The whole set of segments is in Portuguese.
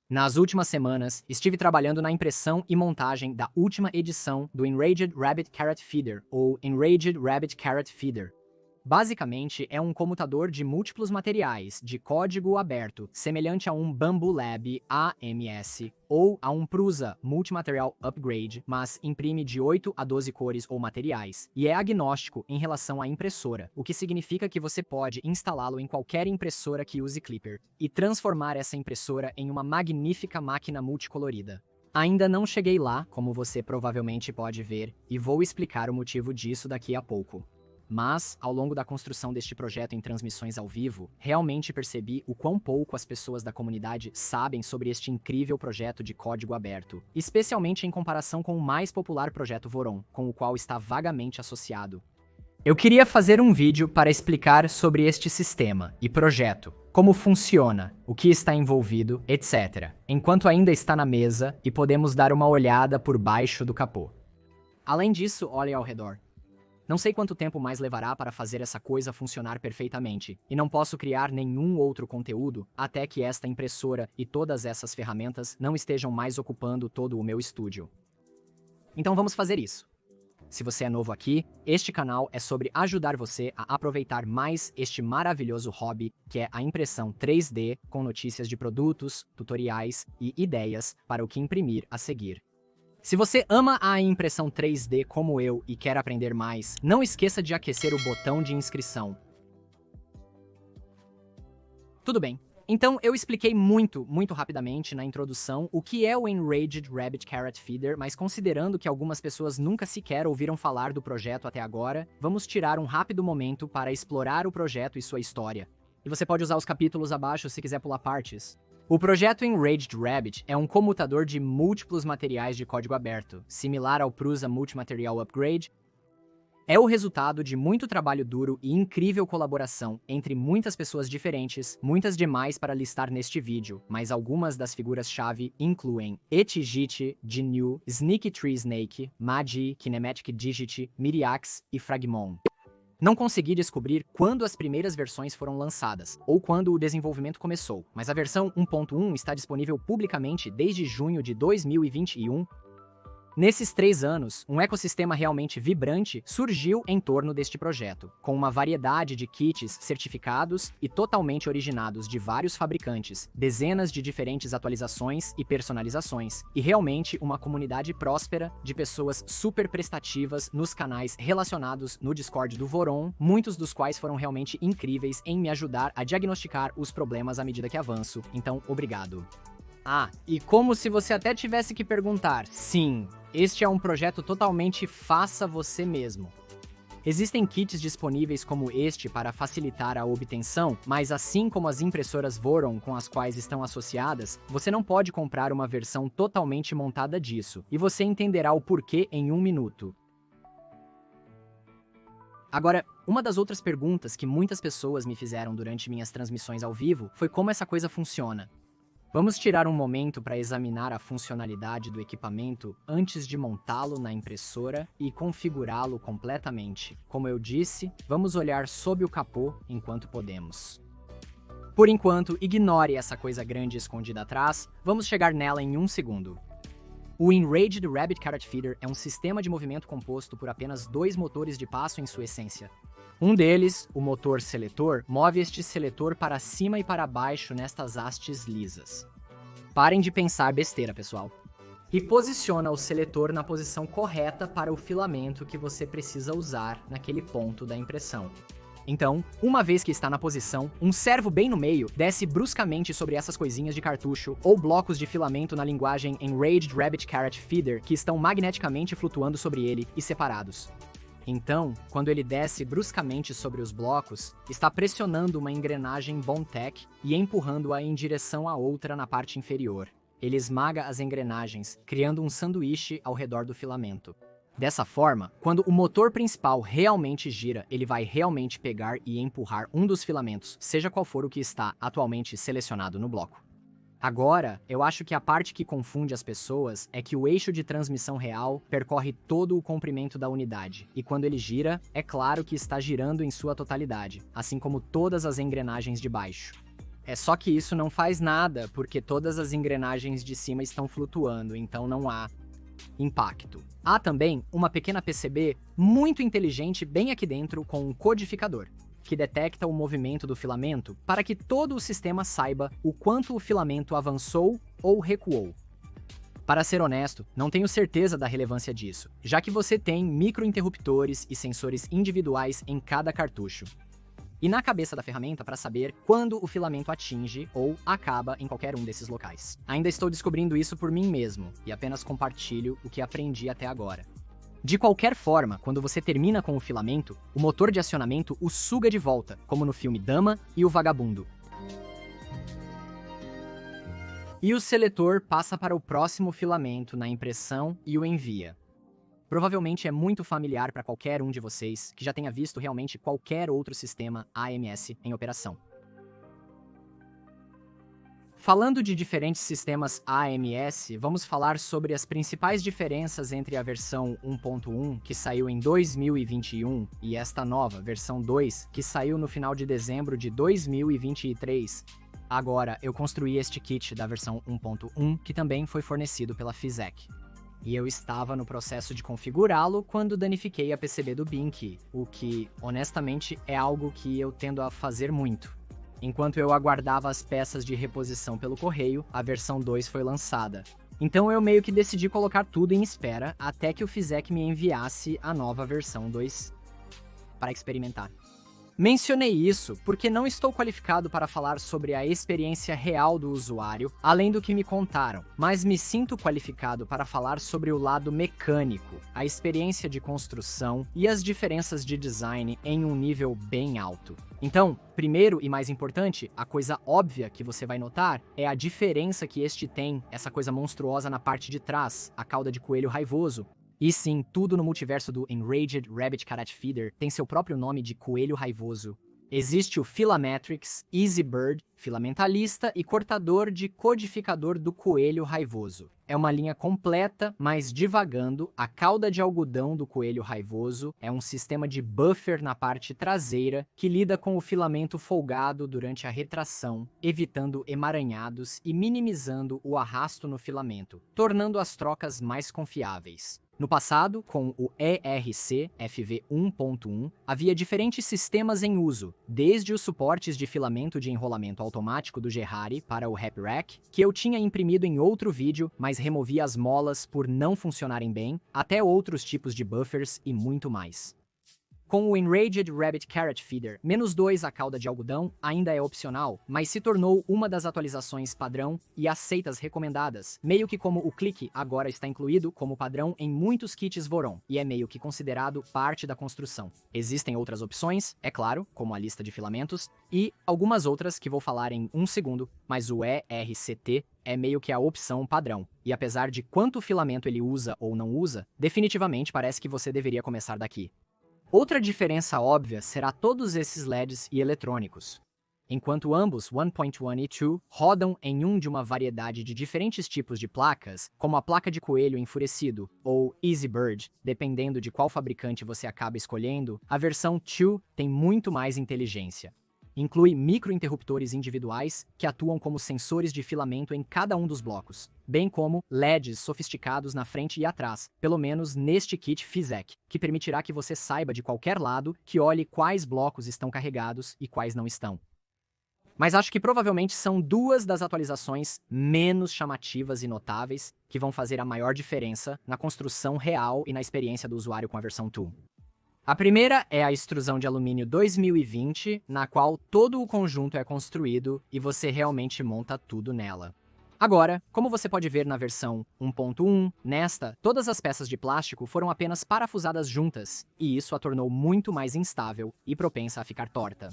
Nas últimas semanas, estive trabalhando na impressão e montagem da última edição do Enraged Rabbit Carrot Feeder, ou Enraged Rabbit Carrot Feeder. Basicamente, é um comutador de múltiplos materiais, de código aberto, semelhante a um Bamboo Lab AMS, ou a um Prusa Multimaterial Upgrade, mas imprime de 8 a 12 cores ou materiais, e é agnóstico em relação à impressora, o que significa que você pode instalá-lo em qualquer impressora que use Clipper, e transformar essa impressora em uma magnífica máquina multicolorida. Ainda não cheguei lá, como você provavelmente pode ver, e vou explicar o motivo disso daqui a pouco. Mas, ao longo da construção deste projeto em transmissões ao vivo, realmente percebi o quão pouco as pessoas da comunidade sabem sobre este incrível projeto de código aberto, especialmente em comparação com o mais popular projeto Voron, com o qual está vagamente associado. Eu queria fazer um vídeo para explicar sobre este sistema e projeto, como funciona, o que está envolvido, etc., enquanto ainda está na mesa e podemos dar uma olhada por baixo do capô. Além disso, olhe ao redor. Não sei quanto tempo mais levará para fazer essa coisa funcionar perfeitamente, e não posso criar nenhum outro conteúdo até que esta impressora e todas essas ferramentas não estejam mais ocupando todo o meu estúdio. Então vamos fazer isso. Se você é novo aqui, este canal é sobre ajudar você a aproveitar mais este maravilhoso hobby que é a impressão 3D com notícias de produtos, tutoriais e ideias para o que imprimir a seguir. Se você ama a impressão 3D como eu e quer aprender mais, não esqueça de aquecer o botão de inscrição. Tudo bem. Então, eu expliquei muito rapidamente na introdução o que é o Enraged Rabbit Carrot Feeder, mas considerando que algumas pessoas nunca sequer ouviram falar do projeto até agora, vamos tirar um rápido momento para explorar o projeto e sua história. E você pode usar os capítulos abaixo se quiser pular partes. O projeto Enraged Rabbit é um comutador de múltiplos materiais de código aberto, similar ao Prusa Multimaterial Upgrade. É o resultado de muito trabalho duro e incrível colaboração entre muitas pessoas diferentes, muitas demais para listar neste vídeo, mas algumas das figuras-chave incluem Etigit, GNU, Sneaky Tree Snake, Magi, Kinematic Digit, Miriax e Fragmon. Não consegui descobrir quando as primeiras versões foram lançadas, ou quando o desenvolvimento começou, mas a versão 1.1 está disponível publicamente desde junho de 2021. Nesses 3 anos, um ecossistema realmente vibrante surgiu em torno deste projeto, com uma variedade de kits certificados e totalmente originados de vários fabricantes, dezenas de diferentes atualizações e personalizações, e realmente uma comunidade próspera de pessoas super prestativas nos canais relacionados no Discord do Voron, muitos dos quais foram realmente incríveis em me ajudar a diagnosticar os problemas à medida que avanço, então obrigado. Ah, e como se você até tivesse que perguntar, sim, este é um projeto totalmente faça você mesmo. Existem kits disponíveis como este para facilitar a obtenção, mas assim como as impressoras Voron com as quais estão associadas, você não pode comprar uma versão totalmente montada disso, e você entenderá o porquê em 1 minuto. Agora, uma das outras perguntas que muitas pessoas me fizeram durante minhas transmissões ao vivo foi como essa coisa funciona. Vamos tirar um momento para examinar a funcionalidade do equipamento antes de montá-lo na impressora e configurá-lo completamente. Como eu disse, vamos olhar sob o capô enquanto podemos. Por enquanto, ignore essa coisa grande escondida atrás, vamos chegar nela em 1 segundo. O Enraged Rabbit Carrot Feeder é um sistema de movimento composto por apenas 2 motores de passo em sua essência. Um deles, o motor seletor, move este seletor para cima e para baixo nestas hastes lisas. Parem de pensar besteira, pessoal. E posiciona o seletor na posição correta para o filamento que você precisa usar naquele ponto da impressão. Então, uma vez que está na posição, um servo bem no meio desce bruscamente sobre essas coisinhas de cartucho ou blocos de filamento na linguagem Enraged Rabbit Carrot Feeder que estão magneticamente flutuando sobre ele e separados. Então, quando ele desce bruscamente sobre os blocos, está pressionando uma engrenagem Bondtech e empurrando-a em direção a outra na parte inferior. Ele esmaga as engrenagens, criando um sanduíche ao redor do filamento. Dessa forma, quando o motor principal realmente gira, ele vai realmente pegar e empurrar um dos filamentos, seja qual for o que está atualmente selecionado no bloco. Agora, eu acho que a parte que confunde as pessoas é que o eixo de transmissão real percorre todo o comprimento da unidade, e quando ele gira, é claro que está girando em sua totalidade, assim como todas as engrenagens de baixo. É só que isso não faz nada, porque todas as engrenagens de cima estão flutuando, então não há impacto. Há também uma pequena PCB muito inteligente bem aqui dentro com um codificador, que detecta o movimento do filamento para que todo o sistema saiba o quanto o filamento avançou ou recuou. Para ser honesto, não tenho certeza da relevância disso, já que você tem microinterruptores e sensores individuais em cada cartucho. E na cabeça da ferramenta para saber quando o filamento atinge ou acaba em qualquer um desses locais. Ainda estou descobrindo isso por mim mesmo, e apenas compartilho o que aprendi até agora. De qualquer forma, quando você termina com o filamento, o motor de acionamento o suga de volta, como no filme Dama e o Vagabundo. E o seletor passa para o próximo filamento na impressão e o envia. Provavelmente é muito familiar para qualquer um de vocês que já tenha visto realmente qualquer outro sistema AMS em operação. Falando de diferentes sistemas AMS, vamos falar sobre as principais diferenças entre a versão 1.1, que saiu em 2021, e esta nova, versão 2, que saiu no final de dezembro de 2023. Agora, eu construí este kit da versão 1.1, que também foi fornecido pela Physek. E eu estava no processo de configurá-lo quando danifiquei a PCB do Binky, o que, honestamente, é algo que eu tendo a fazer muito. Enquanto eu aguardava as peças de reposição pelo correio, a versão 2 foi lançada. Então eu meio que decidi colocar tudo em espera até que o Physek me enviasse a nova versão 2 para experimentar. Mencionei isso porque não estou qualificado para falar sobre a experiência real do usuário, além do que me contaram, mas me sinto qualificado para falar sobre o lado mecânico, a experiência de construção e as diferenças de design em um nível bem alto. Então, primeiro e mais importante, a coisa óbvia que você vai notar é a diferença que este tem, essa coisa monstruosa na parte de trás, a cauda de coelho raivoso. E sim, tudo no multiverso do Enraged Rabbit Carrot Feeder tem seu próprio nome de coelho raivoso. Existe o Filametrix, Easy Bird, filamentalista e cortador de codificador do coelho raivoso. É uma linha completa, mas divagando, a cauda de algodão do coelho raivoso é um sistema de buffer na parte traseira que lida com o filamento folgado durante a retração, evitando emaranhados e minimizando o arrasto no filamento, tornando as trocas mais confiáveis. No passado, com o ERC FV 1.1, havia diferentes sistemas em uso, desde os suportes de filamento de enrolamento automático do Gerhari para o HappyRack, que eu tinha imprimido em outro vídeo, mas removi as molas por não funcionarem bem, até outros tipos de buffers e muito mais. Com o Enraged Rabbit Carrot Feeder, -2 a cauda de algodão ainda é opcional, mas se tornou uma das atualizações padrão e aceitas recomendadas, meio que como o clique agora está incluído como padrão em muitos kits Voron, e é meio que considerado parte da construção. Existem outras opções, é claro, como a lista de filamentos, e algumas outras que vou falar em um segundo, mas o ERCT é meio que a opção padrão, e apesar de quanto filamento ele usa ou não usa, definitivamente parece que você deveria começar daqui. Outra diferença óbvia será todos esses LEDs e eletrônicos. Enquanto ambos 1.1 e 2 rodam em um de uma variedade de diferentes tipos de placas, como a placa de coelho enfurecido ou Easy Bird, dependendo de qual fabricante você acaba escolhendo, a versão 2 tem muito mais inteligência. Inclui microinterruptores individuais que atuam como sensores de filamento em cada um dos blocos, bem como LEDs sofisticados na frente e atrás, pelo menos neste kit Physek, que permitirá que você saiba de qualquer lado que olhe quais blocos estão carregados e quais não estão. Mas acho que provavelmente são duas das atualizações menos chamativas e notáveis que vão fazer a maior diferença na construção real e na experiência do usuário com a versão 2. A primeira é a extrusão de alumínio 2020, na qual todo o conjunto é construído e você realmente monta tudo nela. Agora, como você pode ver na versão 1.1, nesta, todas as peças de plástico foram apenas parafusadas juntas, e isso a tornou muito mais instável e propensa a ficar torta.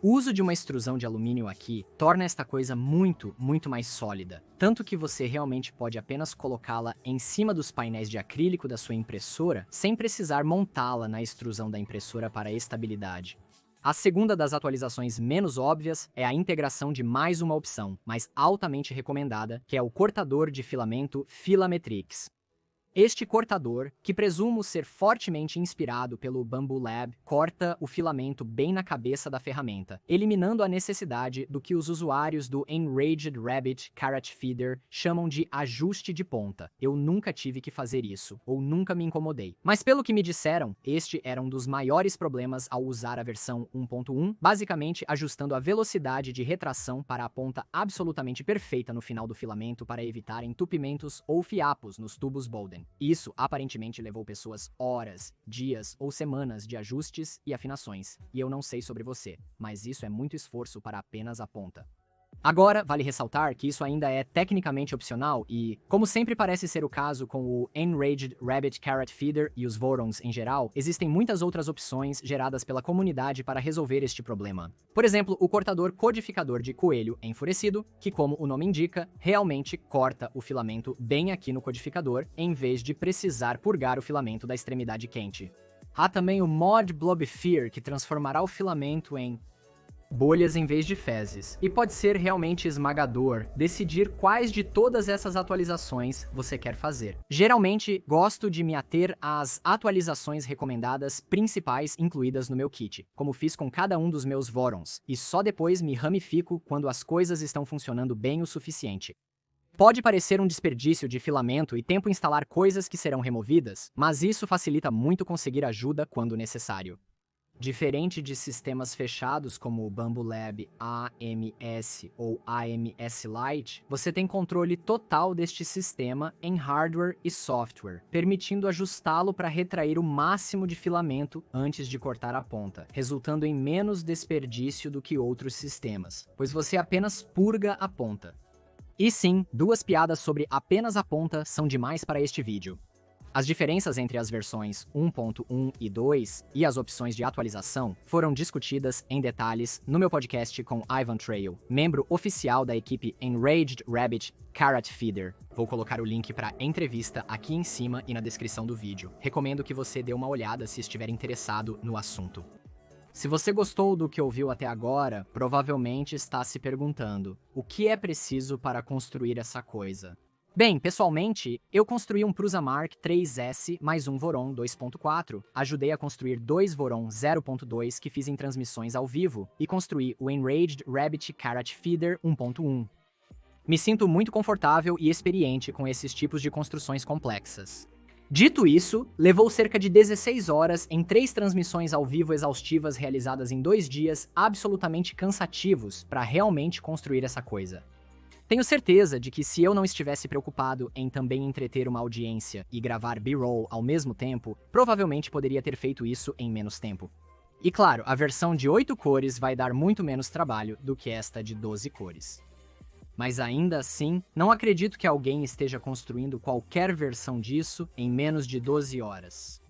O uso de uma extrusão de alumínio aqui torna esta coisa muito mais sólida, tanto que você realmente pode apenas colocá-la em cima dos painéis de acrílico da sua impressora sem precisar montá-la na extrusão da impressora para estabilidade. A segunda das atualizações menos óbvias é a integração de mais uma opção, mas altamente recomendada, que é o cortador de filamento Filametrix. Este cortador, que presumo ser fortemente inspirado pelo Bambu Lab, corta o filamento bem na cabeça da ferramenta, eliminando a necessidade do que os usuários do Enraged Rabbit Carrot Feeder chamam de ajuste de ponta. Eu nunca tive que fazer isso, ou nunca me incomodei. Mas pelo que me disseram, este era um dos maiores problemas ao usar a versão 1.1, basicamente ajustando a velocidade de retração para a ponta absolutamente perfeita no final do filamento para evitar entupimentos ou fiapos nos tubos Bowden. Isso aparentemente levou pessoas horas, dias ou semanas de ajustes e afinações, e eu não sei sobre você, mas isso é muito esforço para apenas a ponta. Agora, vale ressaltar que isso ainda é tecnicamente opcional e, como sempre parece ser o caso com o Enraged Rabbit Carrot Feeder e os Vorons em geral, existem muitas outras opções geradas pela comunidade para resolver este problema. Por exemplo, o cortador codificador de coelho enfurecido, que como o nome indica, realmente corta o filamento bem aqui no codificador, em vez de precisar purgar o filamento da extremidade quente. Há também o Mod Blob Fear, que transformará o filamento em bolhas em vez de fezes. E pode ser realmente esmagador decidir quais de todas essas atualizações você quer fazer. Geralmente, gosto de me ater às atualizações recomendadas principais incluídas no meu kit, como fiz com cada um dos meus Vorons, e só depois me ramifico quando as coisas estão funcionando bem o suficiente. Pode parecer um desperdício de filamento e tempo instalar coisas que serão removidas, mas isso facilita muito conseguir ajuda quando necessário. Diferente de sistemas fechados como o Bambu Lab AMS ou AMS Lite, você tem controle total deste sistema em hardware e software, permitindo ajustá-lo para retrair o máximo de filamento antes de cortar a ponta, resultando em menos desperdício do que outros sistemas, pois você apenas purga a ponta. E sim, duas piadas sobre apenas a ponta são demais para este vídeo. As diferenças entre as versões 1.1 e 2 e as opções de atualização foram discutidas em detalhes no meu podcast com Ivan Trail, membro oficial da equipe Enraged Rabbit Carrot Feeder. Vou colocar o link para a entrevista aqui em cima e na descrição do vídeo. Recomendo que você dê uma olhada se estiver interessado no assunto. Se você gostou do que ouviu até agora, provavelmente está se perguntando: o que é preciso para construir essa coisa? Bem, pessoalmente, eu construí um Prusa Mark 3S mais um Voron 2.4, ajudei a construir dois Voron 0.2 que fiz em transmissões ao vivo e construí o Enraged Rabbit Carrot Feeder 1.1. Me sinto muito confortável e experiente com esses tipos de construções complexas. Dito isso, levou cerca de 16 horas em 3 transmissões ao vivo exaustivas realizadas em 2 dias absolutamente cansativos para realmente construir essa coisa. Tenho certeza de que se eu não estivesse preocupado em também entreter uma audiência e gravar B-roll ao mesmo tempo, provavelmente poderia ter feito isso em menos tempo. E claro, a versão de 8 cores vai dar muito menos trabalho do que esta de 12 cores. Mas ainda assim, não acredito que alguém esteja construindo qualquer versão disso em menos de 12 horas.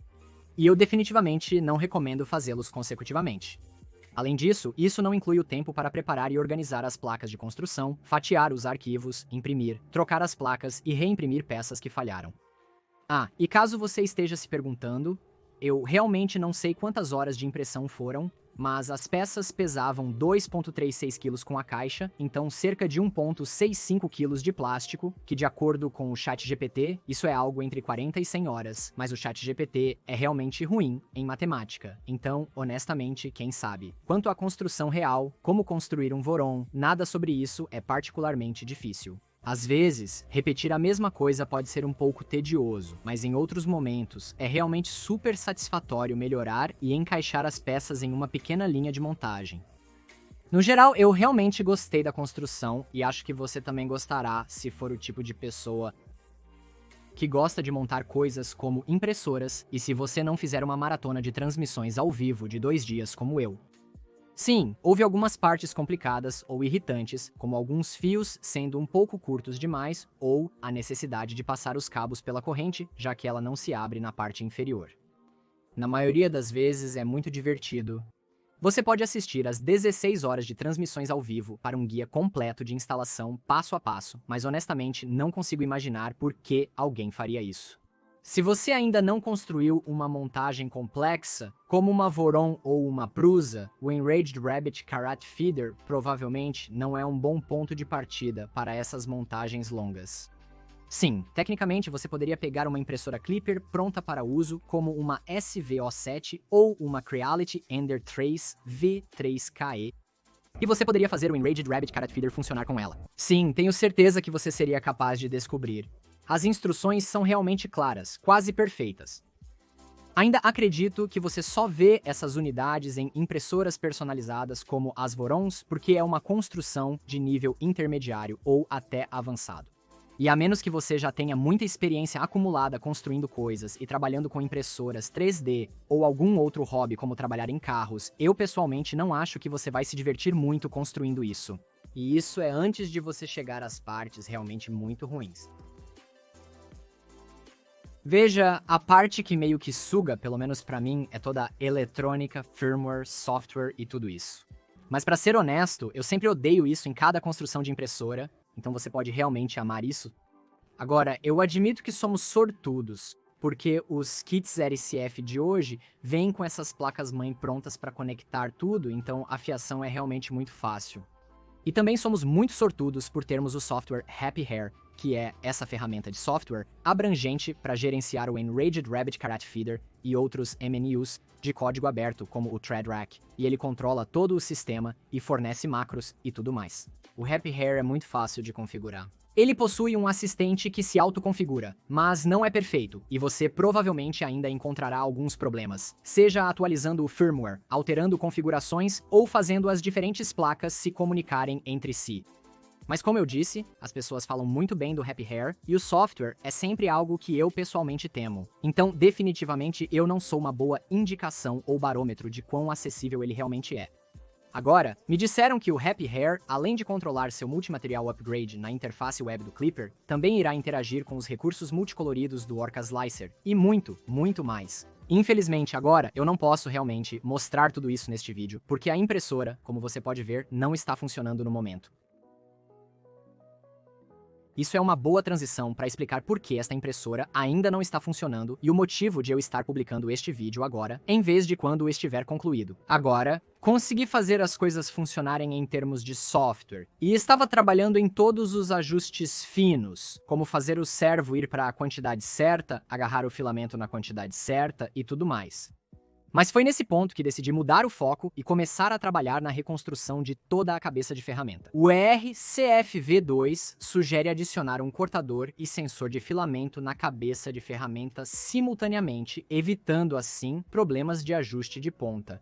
E eu definitivamente não recomendo fazê-los consecutivamente. Além disso, isso não inclui o tempo para preparar e organizar as placas de construção, fatiar os arquivos, imprimir, trocar as placas e reimprimir peças que falharam. Ah, e caso você esteja se perguntando, eu realmente não sei quantas horas de impressão foram, mas as peças pesavam 2,36 kg com a caixa, então cerca de 1,65 kg de plástico, que de acordo com o ChatGPT, isso é algo entre 40 e 100 horas, mas o ChatGPT é realmente ruim em matemática, então, honestamente, quem sabe? Quanto à construção real, como construir um Voron, nada sobre isso é particularmente difícil. Às vezes, repetir a mesma coisa pode ser um pouco tedioso, mas em outros momentos, é realmente super satisfatório melhorar e encaixar as peças em uma pequena linha de montagem. No geral, eu realmente gostei da construção e acho que você também gostará se for o tipo de pessoa que gosta de montar coisas como impressoras e se você não fizer uma maratona de transmissões ao vivo de 2 dias como eu. Sim, houve algumas partes complicadas ou irritantes, como alguns fios sendo um pouco curtos demais ou a necessidade de passar os cabos pela corrente, já que ela não se abre na parte inferior. Na maioria das vezes é muito divertido. Você pode assistir às 16 horas de transmissões ao vivo para um guia completo de instalação passo a passo, mas honestamente não consigo imaginar por que alguém faria isso. Se você ainda não construiu uma montagem complexa, como uma Voron ou uma Prusa, o Enraged Rabbit Carrot Feeder provavelmente não é um bom ponto de partida para essas montagens longas. Sim, tecnicamente você poderia pegar uma impressora Clipper pronta para uso, como uma SVO7 ou uma Creality Ender Trace V3KE, e você poderia fazer o Enraged Rabbit Carrot Feeder funcionar com ela. Sim, tenho certeza que você seria capaz de descobrir. As instruções são realmente claras, quase perfeitas. Ainda acredito que você só vê essas unidades em impressoras personalizadas como as Vorons porque é uma construção de nível intermediário ou até avançado. E a menos que você já tenha muita experiência acumulada construindo coisas e trabalhando com impressoras 3D ou algum outro hobby como trabalhar em carros, eu pessoalmente não acho que você vai se divertir muito construindo isso. E isso é antes de você chegar às partes realmente muito ruins. Veja, a parte que meio que suga, pelo menos pra mim, é toda a eletrônica, firmware, software e tudo isso. Mas pra ser honesto, eu sempre odeio isso em cada construção de impressora, então você pode realmente amar isso. Agora, eu admito que somos sortudos, porque os kits RCF de hoje vêm com essas placas-mãe prontas para conectar tudo, então a fiação é realmente muito fácil. E também somos muito sortudos por termos o software Happy Hair, que é essa ferramenta de software abrangente para gerenciar o Enraged Rabbit Carrot Feeder e outros MNUs de código aberto, como o ThreadRack, e ele controla todo o sistema e fornece macros e tudo mais. O Happy Hair é muito fácil de configurar. Ele possui um assistente que se autoconfigura, mas não é perfeito, e você provavelmente ainda encontrará alguns problemas, seja atualizando o firmware, alterando configurações ou fazendo as diferentes placas se comunicarem entre si. Mas como eu disse, as pessoas falam muito bem do Happy Hair, e o software é sempre algo que eu pessoalmente temo. Então, definitivamente, eu não sou uma boa indicação ou barômetro de quão acessível ele realmente é. Agora, me disseram que o Happy Hair, além de controlar seu multimaterial upgrade na interface web do Clipper, também irá interagir com os recursos multicoloridos do Orca Slicer, e muito, muito mais. Infelizmente, agora, eu não posso realmente mostrar tudo isso neste vídeo, porque a impressora, como você pode ver, não está funcionando no momento. Isso é uma boa transição para explicar por que esta impressora ainda não está funcionando e o motivo de eu estar publicando este vídeo agora, em vez de quando estiver concluído. Agora, consegui fazer as coisas funcionarem em termos de software, e estava trabalhando em todos os ajustes finos, como fazer o servo ir para a quantidade certa, agarrar o filamento na quantidade certa e tudo mais. Mas foi nesse ponto que decidi mudar o foco e começar a trabalhar na reconstrução de toda a cabeça de ferramenta. O RCFV2 sugere adicionar um cortador e sensor de filamento na cabeça de ferramenta simultaneamente, evitando assim problemas de ajuste de ponta.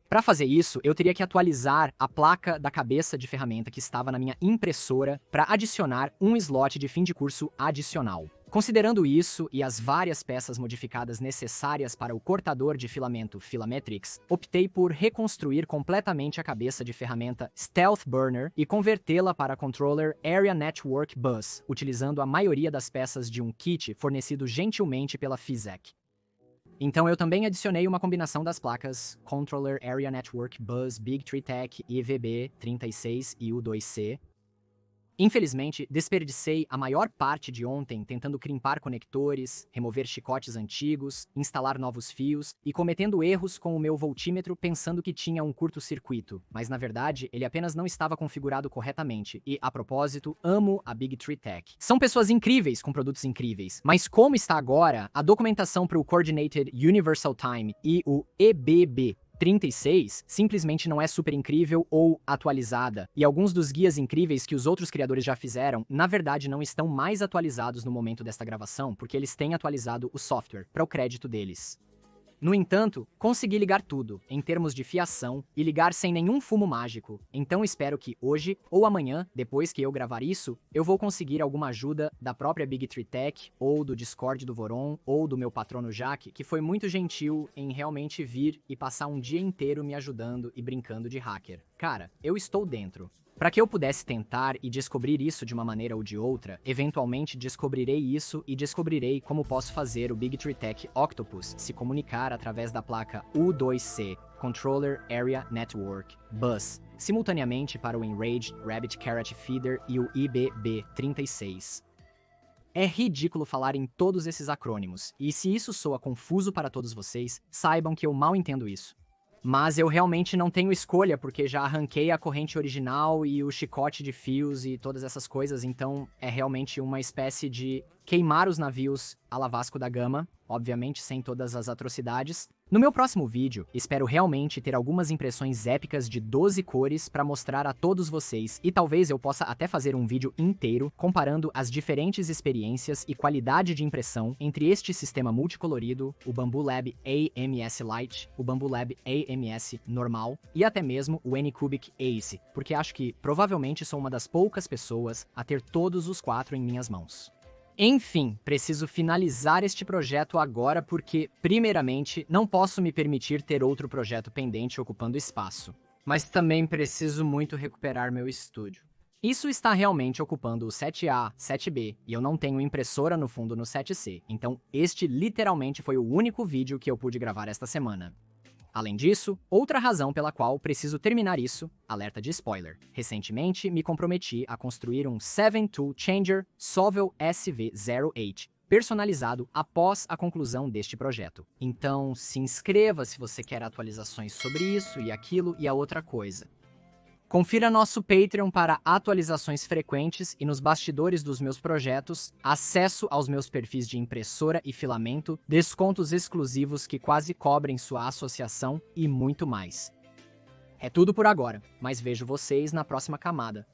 Para fazer isso, eu teria que atualizar a placa da cabeça de ferramenta que estava na minha impressora para adicionar um slot de fim de curso adicional. Considerando isso e as várias peças modificadas necessárias para o cortador de filamento Filametrix, optei por reconstruir completamente a cabeça de ferramenta Stealth Burner e convertê-la para controller Area Network Bus, utilizando a maioria das peças de um kit fornecido gentilmente pela Physec. Então eu também adicionei uma combinação das placas Controller Area Network Bus Big Tree Tech IVB36 e U2C. Infelizmente, desperdicei a maior parte de ontem tentando crimpar conectores, remover chicotes antigos, instalar novos fios e cometendo erros com o meu voltímetro pensando que tinha um curto-circuito, mas na verdade ele apenas não estava configurado corretamente e, a propósito, amo a Big Tree Tech. São pessoas incríveis com produtos incríveis, mas como está agora, a documentação para o Coordinated Universal Time e o EBB 36 simplesmente não é super incrível ou atualizada, e alguns dos guias incríveis que os outros criadores já fizeram, na verdade não estão mais atualizados no momento desta gravação, porque eles têm atualizado o software, para o crédito deles. No entanto, consegui ligar tudo, em termos de fiação, e ligar sem nenhum fumo mágico, então espero que hoje ou amanhã, depois que eu gravar isso, eu vou conseguir alguma ajuda da própria Big Tree Tech, ou do Discord do Voron, ou do meu patrono Jack, que foi muito gentil em realmente vir e passar um dia inteiro me ajudando e brincando de hacker. Cara, eu estou dentro. Para que eu pudesse tentar e descobrir isso de uma maneira ou de outra, eventualmente descobrirei isso e descobrirei como posso fazer o Big Tree Tech Octopus se comunicar através da placa U2C, Controller Area Network Bus, simultaneamente para o Enraged Rabbit Carrot Feeder e o IBB36. É ridículo falar em todos esses acrônimos, e se isso soa confuso para todos vocês, saibam que eu mal entendo isso. Mas eu realmente não tenho escolha, porque já arranquei a corrente original e o chicote de fios e todas essas coisas, então é realmente uma espécie de queimar os navios à la Vasco da Gama, obviamente sem todas as atrocidades. No meu próximo vídeo, espero realmente ter algumas impressões épicas de 12 cores para mostrar a todos vocês, e talvez eu possa até fazer um vídeo inteiro comparando as diferentes experiências e qualidade de impressão entre este sistema multicolorido, o Bambu Lab AMS Lite, o Bambu Lab AMS normal e até mesmo o Anycubic Ace, porque acho que provavelmente sou uma das poucas pessoas a ter todos os 4 em minhas mãos. Enfim, preciso finalizar este projeto agora porque, primeiramente, não posso me permitir ter outro projeto pendente ocupando espaço. Mas também preciso muito recuperar meu estúdio. Isso está realmente ocupando o 7A, 7B, e eu não tenho impressora no fundo no 7C, então este literalmente foi o único vídeo que eu pude gravar esta semana. Além disso, outra razão pela qual preciso terminar isso, alerta de spoiler. Recentemente, me comprometi a construir um 7-Tool Changer Sovel SV08, personalizado após a conclusão deste projeto. Então, se inscreva se você quer atualizações sobre isso e aquilo e a outra coisa. Confira nosso Patreon para atualizações frequentes e nos bastidores dos meus projetos, acesso aos meus perfis de impressora e filamento, descontos exclusivos que quase cobrem sua associação e muito mais. É tudo por agora, mas vejo vocês na próxima camada.